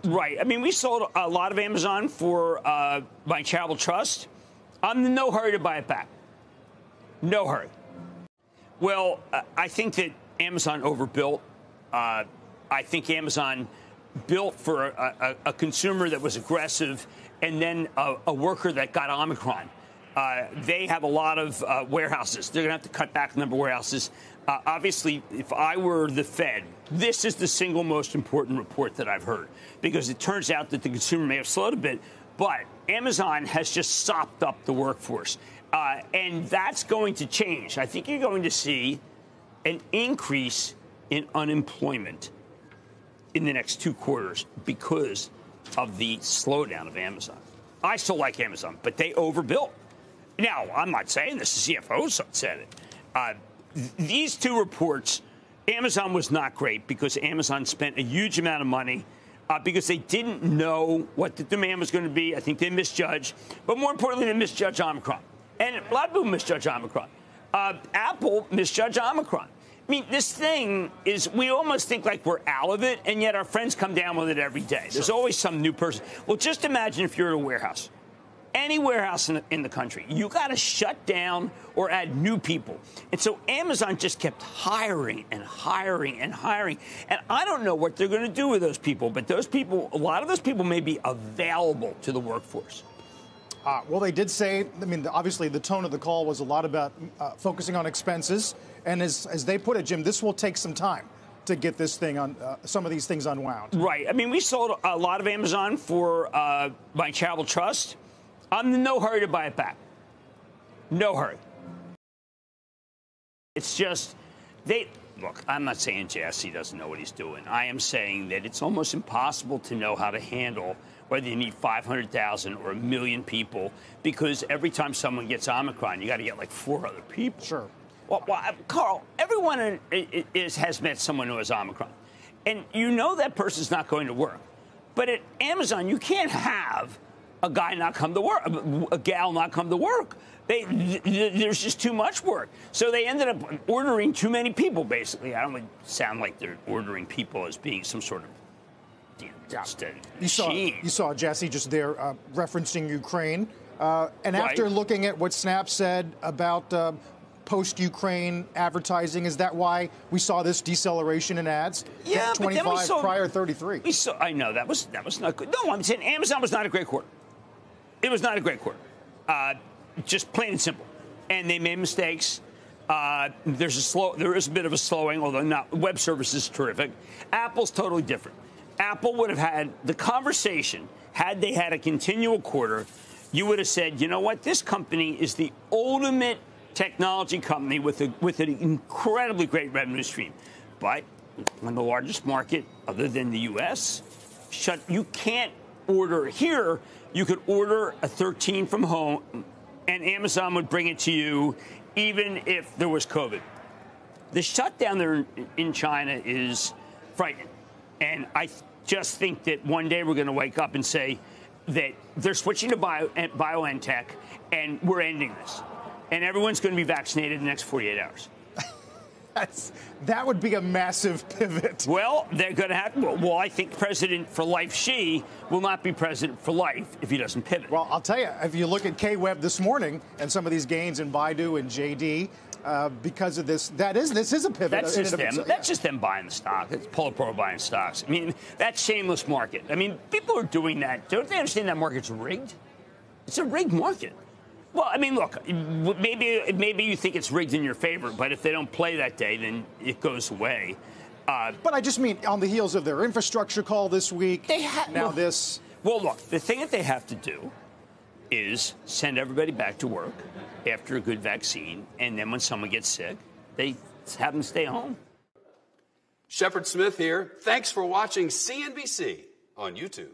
Right. I mean, we sold a lot of Amazon for my charitable trust. I'm in no hurry to buy it back. No hurry. Well, I think that Amazon overbuilt. I think Amazon built for a consumer that was aggressive and then a worker that got Omicron. They have a lot of warehouses. They're going to have to cut back the number of warehouses. Obviously, if I were the Fed, this is the single most important report that I've heard, because it turns out that the consumer may have slowed a bit, but Amazon has just sopped up the workforce. And that's going to change. I think you're going to see an increase in unemployment in the next 2 quarters because of the slowdown of Amazon. I still like Amazon, but they overbuilt. Now, I'm not saying this. The CFO said it. These 2 reports, Amazon was not great because Amazon spent a huge amount of money because they didn't know what the demand was going to be. I think they misjudged. But more importantly, they misjudged Omicron. And a lot of people misjudge Omicron. Apple misjudged Omicron. I mean, this thing is, we almost think like we're out of it, and yet our friends come down with it every day. There's always some new person. Well, just imagine if you're at a warehouse. Any warehouse in the country, you got to shut down or add new people. And so Amazon just kept hiring and hiring and hiring. And I don't know what they're going to do with those people, but those people, a lot of those people may be available to the workforce. Well, they did say, I mean, obviously the tone of the call was a lot about focusing on expenses. And as they put it, Jim, this will take some time to get this thing on, some of these things unwound. Right. I mean, we sold a lot of Amazon for my charitable trust. I'm in no hurry to buy it back. No hurry. It's just, look, I'm not saying Jassy doesn't know what he's doing. I am saying that it's almost impossible to know how to handle whether you need 500,000 or 1 million people, because every time someone gets Omicron, you got to get like 4 other people. Sure. Well, Carl, everyone has met someone who has Omicron. And you know that person's not going to work. But at Amazon, you can't have a guy not come to work, a gal not come to work. There's just too much work. So they ended up ordering too many people, basically. I don't want to sound like they're ordering people as being some sort of machine. You saw Jesse just there referencing Ukraine. And after looking at what Snap said about post-Ukraine advertising, is that why we saw this deceleration in ads? Yeah, 25 but then we saw, prior 33. I know that was not good. No, I'm saying Amazon was not a great quarter. It was not a great quarter. Just plain and simple. And they made mistakes. There is a bit of a slowing, although not. Web service is terrific. Apple's totally different. Apple would have had the conversation had they had a continual quarter. You would have said, you know what? This company is the ultimate technology company with an incredibly great revenue stream. But on the largest market other than the U.S., you can't order here. You could order a 13 from home, and Amazon would bring it to you even if there was COVID. The shutdown there in China is frightening. And I just think that one day we're going to wake up and say that they're switching to BioNTech, and we're ending this. And everyone's going to be vaccinated in the next 48 hours. That would be a massive pivot. Well, they're going to have to. Well, I think President for Life Xi will not be president for life if he doesn't pivot. Well, I'll tell you, if you look at K-Web this morning and some of these gains in Baidu and JD, because of this is a pivot. That's just them. That's just them buying the stock. It's Polipro buying stocks. I mean, that's shameless market. I mean, people are doing that. Don't they understand that market's rigged? It's a rigged market. Well, I mean, look, maybe you think it's rigged in your favor, but if they don't play that day, then it goes away. But I just mean on the heels of their infrastructure call this week, this. Well, look, the thing that they have to do is send everybody back to work after a good vaccine, and then when someone gets sick, they have them stay home. Shepard Smith here. Thanks for watching CNBC on YouTube.